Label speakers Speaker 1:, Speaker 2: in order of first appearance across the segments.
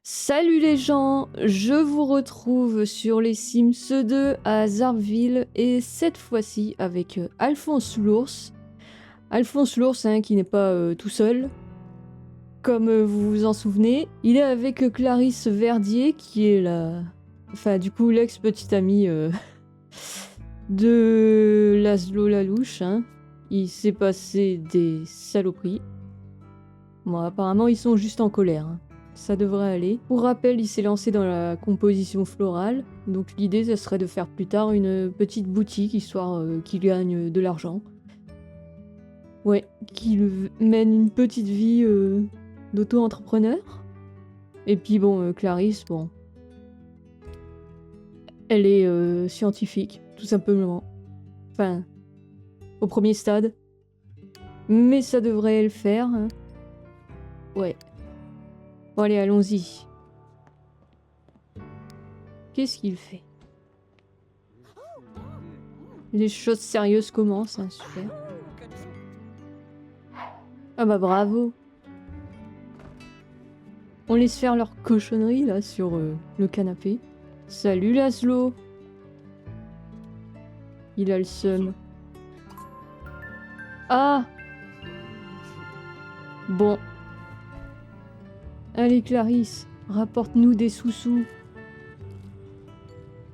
Speaker 1: Salut les gens, je vous retrouve sur les Sims 2 à Zarville et cette fois-ci avec Alphonse l'ours. Alphonse l'ours qui n'est pas tout seul, comme vous vous en souvenez. Il est avec Clarisse Verdier qui est la... Enfin du coup l'ex-petite amie de Laszlo Lalouche. Il s'est passé des saloperies. Bon apparemment ils sont juste en colère. Ça devrait aller. Pour rappel, il s'est lancé dans la composition florale. Donc l'idée, ce serait de faire plus tard une petite boutique, histoire qu'il gagne de l'argent. Ouais, qu'il mène une petite vie d'auto-entrepreneur. Et puis bon, Clarisse, bon... Elle est scientifique, tout simplement. Enfin, au premier stade. Mais ça devrait le faire. Ouais. Bon allez, allons-y. Qu'est-ce qu'il fait? Les choses sérieuses commencent, super. Ah bah bravo. On laisse faire leur cochonnerie là sur le canapé. Salut Laszlo. Il a le seum. Ah. Bon. Allez Clarisse, rapporte-nous des sous-sous.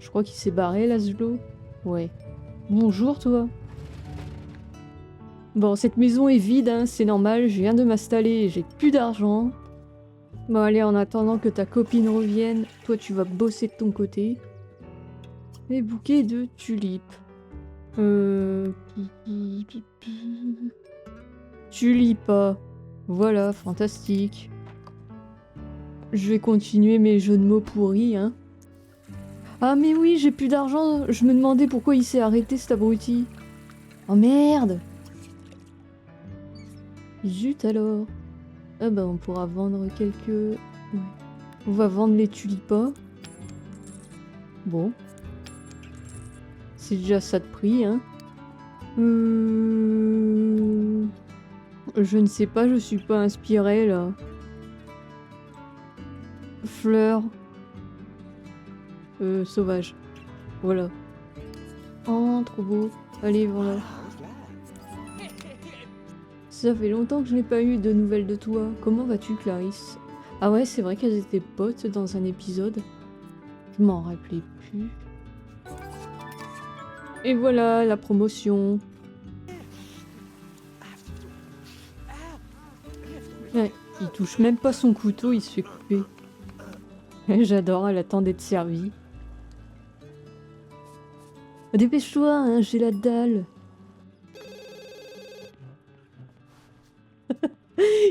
Speaker 1: Je crois qu'il s'est barré Laszlo. Ouais. Bonjour toi. Bon, cette maison est vide, c'est normal, je viens de m'installer et j'ai plus d'argent. Bon allez, en attendant que ta copine revienne, toi tu vas bosser de ton côté. Les bouquets de tulipes. Tulipa. Voilà, fantastique. Je vais continuer mes jeux de mots pourris, Ah mais oui, j'ai plus d'argent. Je me demandais pourquoi il s'est arrêté cet abruti. Oh merde. Zut alors. Ah bah on pourra vendre quelques... Ouais. On va vendre les tulipas. Bon. C'est déjà ça de prix, Je ne sais pas, je suis pas inspirée là. Fleurs. Sauvage. Voilà. Oh, trop beau. Allez, voilà. Ça fait longtemps que je n'ai pas eu de nouvelles de toi. Comment vas-tu, Clarisse? Ah ouais, c'est vrai qu'elles étaient potes dans un épisode. Je m'en rappelais plus. Et voilà, la promotion. Ouais, il touche même pas son couteau, il se fait couper. J'adore, elle attend d'être servie. Dépêche-toi, j'ai la dalle.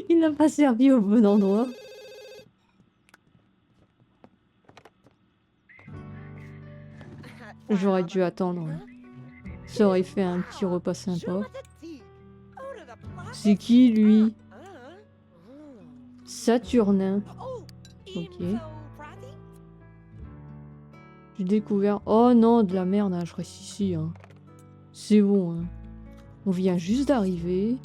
Speaker 1: Il n'a pas servi au bon endroit. J'aurais dû attendre. Ça aurait fait un petit repas sympa. C'est qui, lui? Saturnin. Ok. J'ai découvert... Oh non, de la merde, je reste ici. C'est bon. On vient juste d'arriver.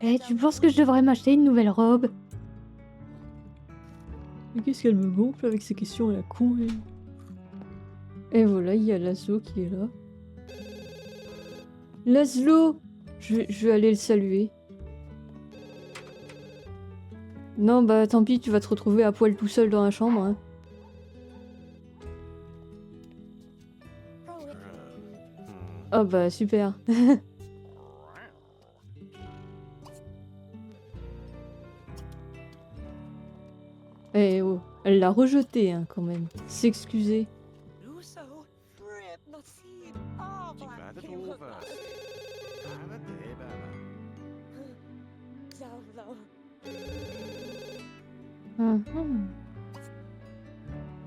Speaker 1: Eh, tu penses que je devrais m'acheter une nouvelle robe? Mais qu'est-ce qu'elle me gonfle avec ces questions à la con, elle. Et voilà, il y a Laszlo qui est là. Laszlo! Je vais aller le saluer. Non, bah tant pis, tu vas te retrouver à poil tout seul dans la chambre. Oh bah super. Eh oh, elle l'a rejeté quand même. S'excuser.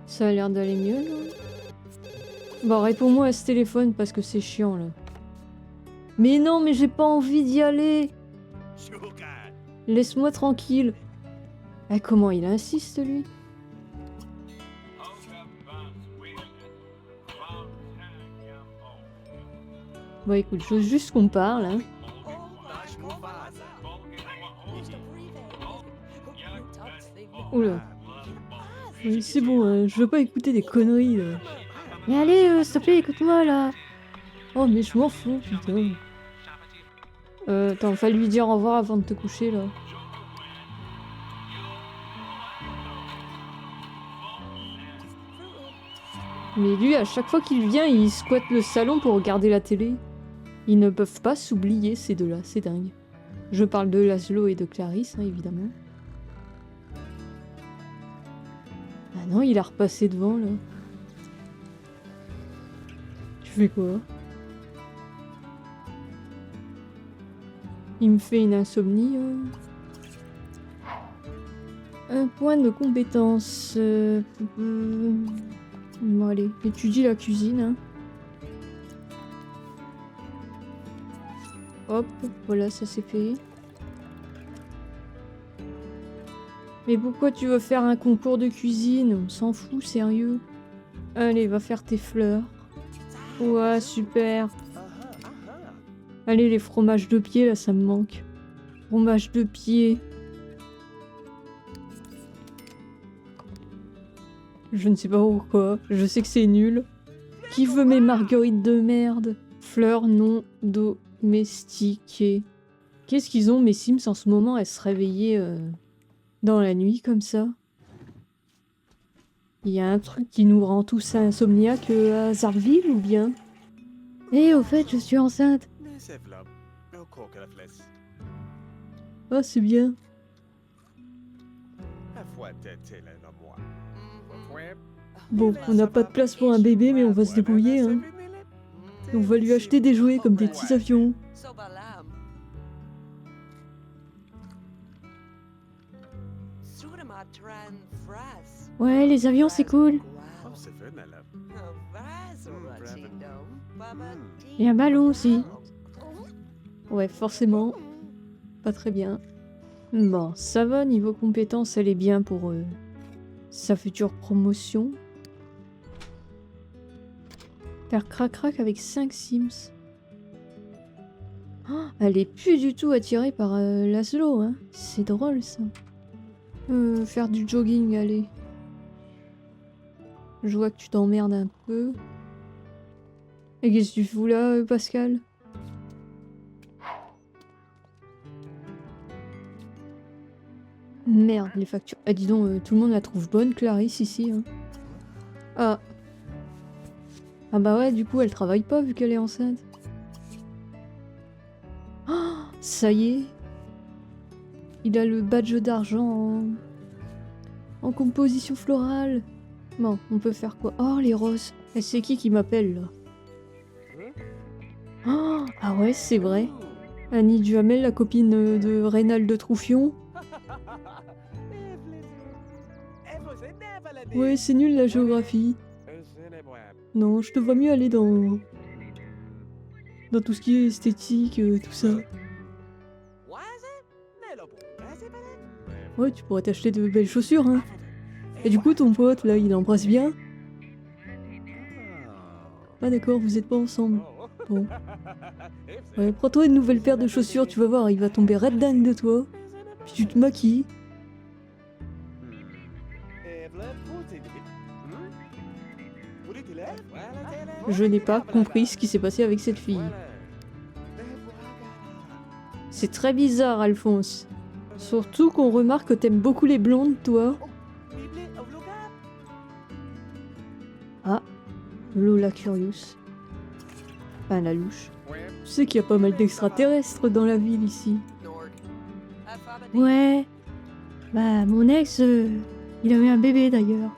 Speaker 1: Ça a l'air d'aller mieux, là. Bon, réponds-moi à ce téléphone parce que c'est chiant, là. Mais non, mais j'ai pas envie d'y aller. Laisse-moi tranquille. Eh, comment il insiste, lui? Bon, écoute, je veux juste qu'on parle, Oula. Oui, c'est bon, je veux pas écouter des conneries là. Mais allez, s'il te plaît, écoute-moi là. Oh, mais je m'en fous, putain. Attends, fallait lui dire au revoir avant de te coucher là. Mais lui, à chaque fois qu'il vient, il squatte le salon pour regarder la télé. Ils ne peuvent pas s'oublier ces deux-là, c'est dingue. Je parle de Laszlo et de Clarisse, hein, évidemment. Ah non, il a repassé devant, là. Tu fais quoi? Il me fait une insomnie. Un point de compétence. Bon, allez, étudie la cuisine. Hein. Hop, voilà, ça c'est fait. Mais pourquoi tu veux faire un concours de cuisine? On s'en fout, sérieux. Allez, va faire tes fleurs. Ouais, super. Allez, les fromages de pied, là, ça me manque. Fromage de pied. Je ne sais pas pourquoi. Je sais que c'est nul. Qui veut mes marguerites de merde? Fleurs non domestiquées. Qu'est-ce qu'ils ont, mes Sims, en ce moment, à se réveiller dans la nuit, comme ça? Il y a un truc qui nous rend tous insomniaques à Zarville, ou bien? Eh, au fait, je suis enceinte. Ah, c'est bien. Bon, on n'a pas de place pour un bébé, mais on va se débrouiller, hein. On va lui acheter des jouets comme des petits avions. Ouais, les avions, c'est cool. Et un ballon aussi. Ouais, forcément. Pas très bien. Bon, ça va, niveau compétences, elle est bien pour sa future promotion. Faire crac-crac avec 5 Sims. Oh, elle est plus du tout attirée par Laszlo, hein. C'est drôle, ça. Faire du jogging, allez. Je vois que tu t'emmerdes un peu. Et qu'est-ce que tu fous là, Pascal? Merde, les factures. Ah, dis donc, tout le monde la trouve bonne, Clarisse, ici. Hein. Ah. Ah bah ouais, du coup, elle travaille pas vu qu'elle est enceinte. Oh, ça y est. Il a le badge d'argent en composition florale. Bon, on peut faire quoi? Oh, les roses. Et c'est qui m'appelle, là? Oh, ah ouais, c'est vrai. Annie Duhamel, la copine de Reynald Troufion. Ouais, c'est nul la géographie. Non, je te vois mieux aller dans tout ce qui est esthétique, tout ça. Ouais, tu pourrais t'acheter de belles chaussures, hein. Et du coup, ton pote, là, il embrasse bien? Ah d'accord, vous êtes pas ensemble. Bon. Ouais, prends-toi une nouvelle paire de chaussures, tu vas voir, il va tomber red dingue de toi. Puis tu te maquilles. Je n'ai pas compris ce qui s'est passé avec cette fille. C'est très bizarre, Alphonse. Surtout qu'on remarque que t'aimes beaucoup les blondes, toi. Ah, Lola Curious. Enfin, la louche. Tu sais qu'il y a pas mal d'extraterrestres dans la ville, ici. Ouais. Bah, mon ex, il a eu un bébé, d'ailleurs.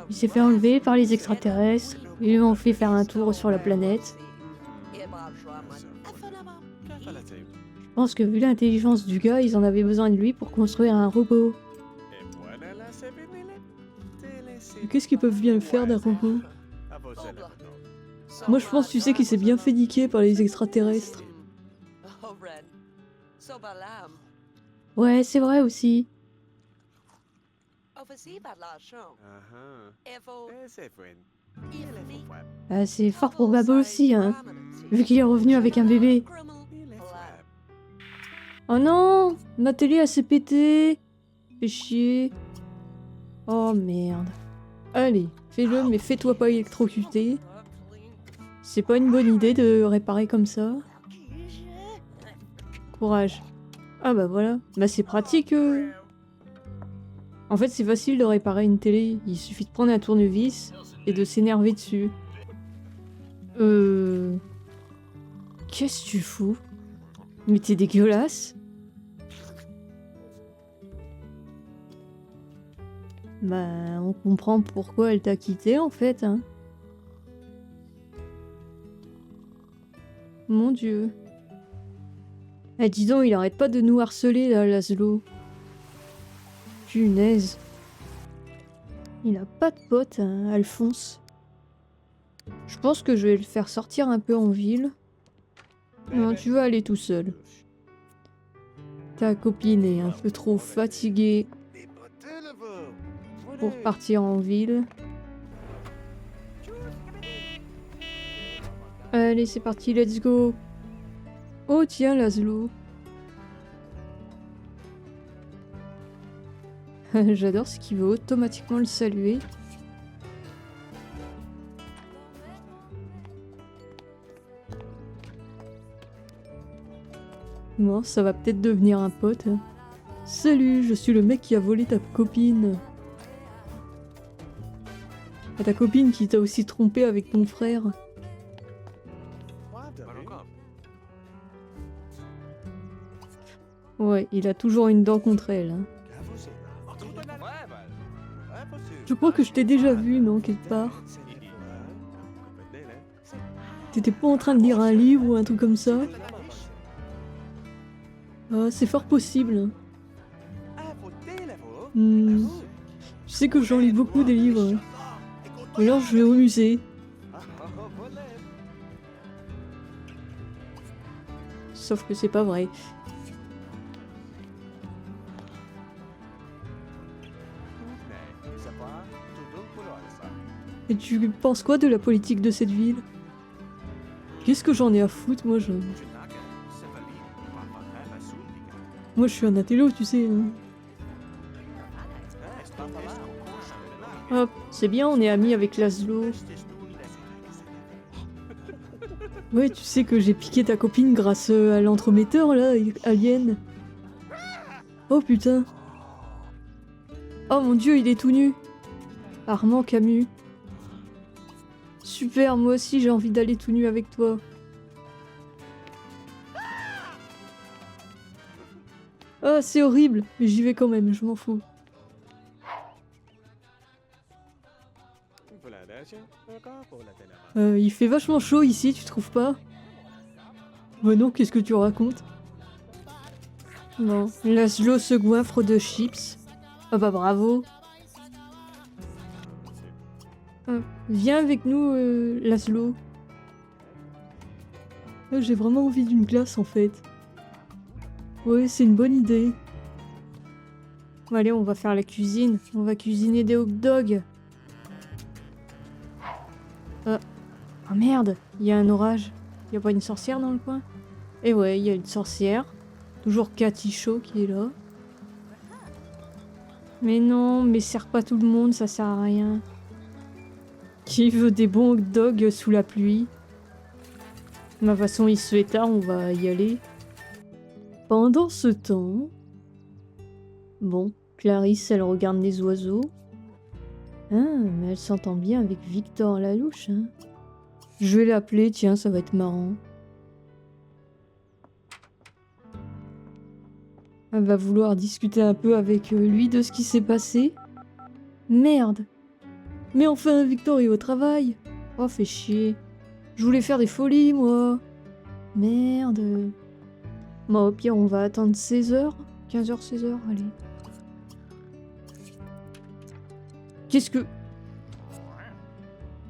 Speaker 1: Il s'est fait enlever par les extraterrestres. Ils lui ont fait faire un tour sur la planète. Je pense que vu l'intelligence du gars, ils en avaient besoin de lui pour construire un robot. Qu'est-ce qu'ils peuvent bien faire d'un robot? Moi je pense, tu sais, qu'il s'est bien fait niquer par les extraterrestres. Ouais, c'est vrai aussi. C'est fort probable aussi, hein. Vu qu'il est revenu avec un bébé. Oh non! Ma télé, elle s'est pétée! Fais chier. Oh merde. Allez, fais-le, mais fais-toi pas électrocuter. C'est pas une bonne idée de réparer comme ça. Courage. Ah bah voilà. Bah c'est pratique. En fait, c'est facile de réparer une télé. Il suffit de prendre un tournevis et de s'énerver dessus. Qu'est-ce que tu fous? Mais t'es dégueulasse. Bah, on comprend pourquoi elle t'a quitté en fait, hein. Mon Dieu. Eh, dis donc, il arrête pas de nous harceler là, Laszlo. Punaise. Il a pas de pote, hein, Alphonse. Je pense que je vais le faire sortir un peu en ville. Non, tu vas aller tout seul. Ta copine est un peu trop fatiguée pour partir en ville. Allez, c'est parti, let's go. Oh tiens, Laszlo. J'adore ce qu'il veut automatiquement le saluer. Bon, ça va peut-être devenir un pote. Salut, je suis le mec qui a volé ta copine. Ah, ta copine qui t'a aussi trompé avec ton frère. Ouais, il a toujours une dent contre elle. Hein. Je crois que je t'ai déjà vu, non, quelque part. T'étais pas en train de lire un livre ou un truc comme ça? Ah, c'est fort possible. Je sais que j'en lis beaucoup des livres. Ou alors je vais au musée. Sauf que c'est pas vrai. Et tu penses quoi de la politique de cette ville? Qu'est-ce que j'en ai à foutre, moi Moi je suis un intello, tu sais. Hein. Hop, c'est bien, on est amis avec Laszlo. Ouais, tu sais que j'ai piqué ta copine grâce à l'entremetteur, là, Alien. Oh putain. Oh mon dieu, il est tout nu. Armand Camus. Super, moi aussi j'ai envie d'aller tout nu avec toi. Ah, c'est horrible, mais j'y vais quand même, je m'en fous. Il fait vachement chaud ici, tu trouves pas? Bah non, qu'est-ce que tu racontes? Bon, Laszlo se goinfre de chips. Ah bah bravo. Viens avec nous, Laszlo. J'ai vraiment envie d'une glace en fait. Ouais, c'est une bonne idée. Bon, allez, on va faire la cuisine. On va cuisiner des hot dogs. Oh merde, il y a un orage. Il y a pas une sorcière dans le coin? Eh ouais, il y a une sorcière. Toujours Cathy Shaw qui est là. Mais non, mais serre pas tout le monde, ça sert à rien. Qui veut des bons hot dogs sous la pluie? De toute façon, il se fait tard, on va y aller. Pendant ce temps... Bon, Clarisse, elle regarde les oiseaux. Ah, mais elle s'entend bien avec Victor Lalouche, hein. Je vais l'appeler, tiens, ça va être marrant. Elle va vouloir discuter un peu avec lui de ce qui s'est passé. Merde! Mais enfin, Victor est au travail! Oh, fait chier. Je voulais faire des folies, moi! Merde! Bon, au pire, on va attendre 16h. 15h, 16h, allez. Qu'est-ce que...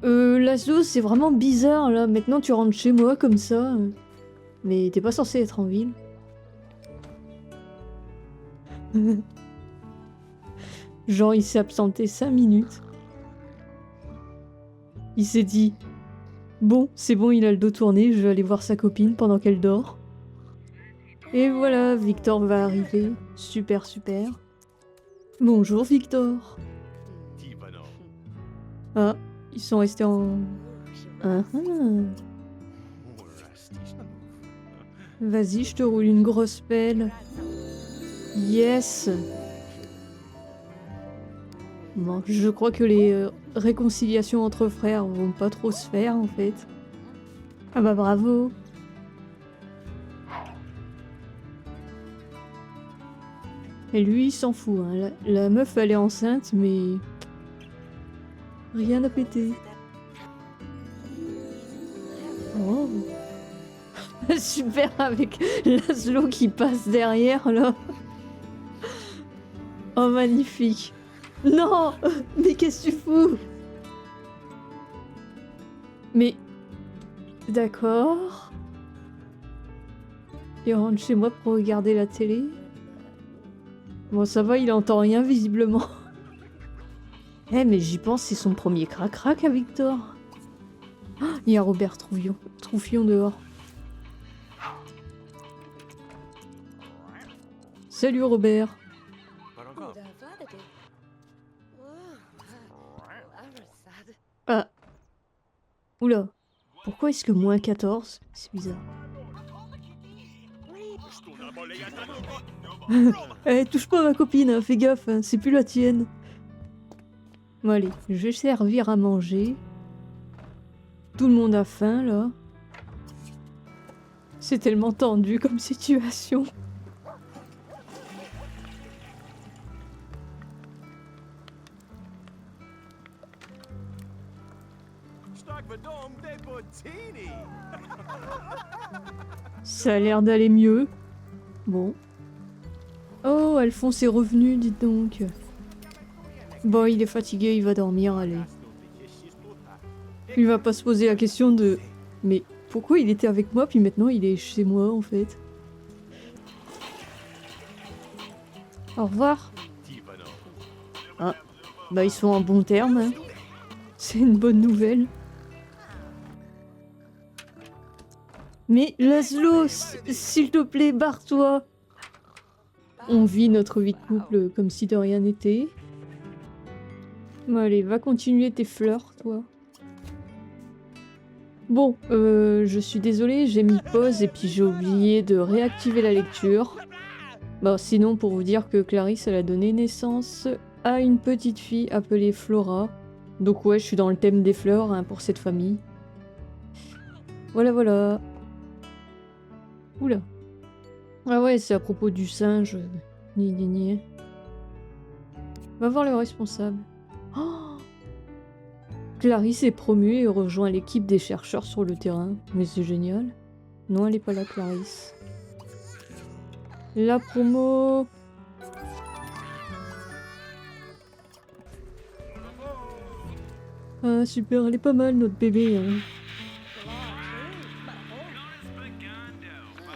Speaker 1: Laszlo, c'est vraiment bizarre, là. Maintenant, tu rentres chez moi, comme ça. Mais t'es pas censé être en ville. Genre, il s'est absenté 5 minutes. Il s'est dit... Bon, c'est bon, il a le dos tourné, je vais aller voir sa copine pendant qu'elle dort. Et voilà, Victor va arriver. Super, super. Bonjour, Victor. Ah, ils sont restés en... Ah, ah. Vas-y, je te roule une grosse pelle. Yes. Bon, je crois que les réconciliations entre frères vont pas trop se faire, en fait. Ah bah bravo. Et lui, il s'en fout. Hein. La meuf, elle est enceinte, mais... rien n'a pété. Oh. Super, avec Laszlo qui passe derrière, là. Oh, magnifique. Non. Mais qu'est-ce que tu fous? Mais... D'accord. Il rentre chez moi pour regarder la télé. Bon, ça va, il entend rien, visiblement. Eh, mais j'y pense, c'est son premier crac-crac à Victor. Oh, il y a Robert Troufion dehors. Salut Robert. Ah. Oula. Pourquoi est-ce que moins 14? C'est bizarre. Eh, touche pas à ma copine, hein, fais gaffe, hein, c'est plus la tienne. Bon allez, je vais servir à manger. Tout le monde a faim, là. C'est tellement tendu comme situation. Ça a l'air d'aller mieux. Bon. Oh, Alphonse est revenu, dites donc. Bon, il est fatigué, il va dormir, allez. Il va pas se poser la question de... Mais pourquoi il était avec moi, puis maintenant il est chez moi, en fait? Au revoir. Ah, bah ils sont en bon terme, hein. C'est une bonne nouvelle. Mais Laszlo, s'il te plaît, barre-toi. On vit notre vie de couple comme si de rien n'était. Bon, allez, va continuer tes fleurs, toi. Bon, je suis désolée, j'ai mis pause et puis j'ai oublié de réactiver la lecture. Bon, sinon, pour vous dire que Clarisse, elle a donné naissance à une petite fille appelée Flora. Donc ouais, je suis dans le thème des fleurs, hein, pour cette famille. Voilà, voilà. Oula. Ah ouais, c'est à propos du singe. Ni. Va voir le responsable. Oh, Clarisse est promue et rejoint l'équipe des chercheurs sur le terrain. Mais c'est génial. Non, elle est pas là, Clarisse. La promo. Ah super, elle est pas mal notre bébé. Hein.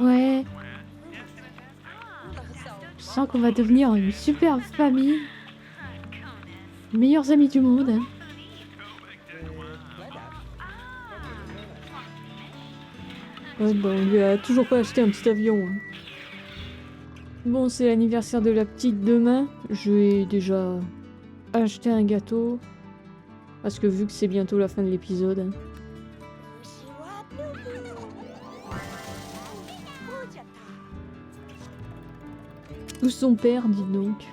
Speaker 1: Ouais. Je sens qu'on va devenir une super famille. Meilleurs amis du monde. Hein. Ouais, bah, on lui a toujours pas acheté un petit avion. Hein. Bon, c'est l'anniversaire de la petite demain. Je vais déjà acheter un gâteau. Parce que vu que c'est bientôt la fin de l'épisode. Hein. Ou son père, dis donc.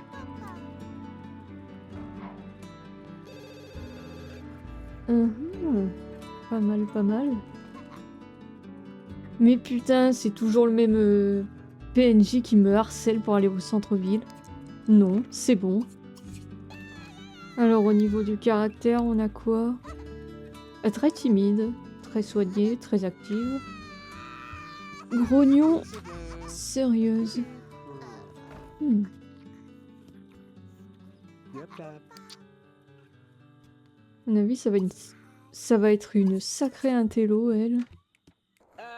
Speaker 1: Pas mal, pas mal. Mais putain, c'est toujours le même PNJ qui me harcèle pour aller au centre-ville. Non, c'est bon. Alors au niveau du caractère, on a quoi? Très timide, très soignée, très active. Grognon, sérieuse. À mon avis, ça va être une sacrée intello, elle.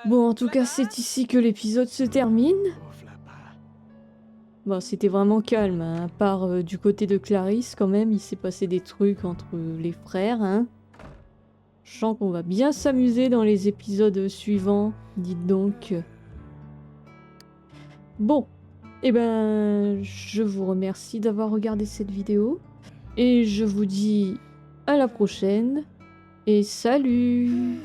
Speaker 1: Bon, en tout cas, c'est ici que l'épisode se termine. Bon, c'était vraiment calme, hein. À part du côté de Clarisse, quand même, il s'est passé des trucs entre les frères, hein. Je sens qu'on va bien s'amuser dans les épisodes suivants, dites donc. Bon, eh ben, je vous remercie d'avoir regardé cette vidéo. Et je vous dis à la prochaine. Et salut!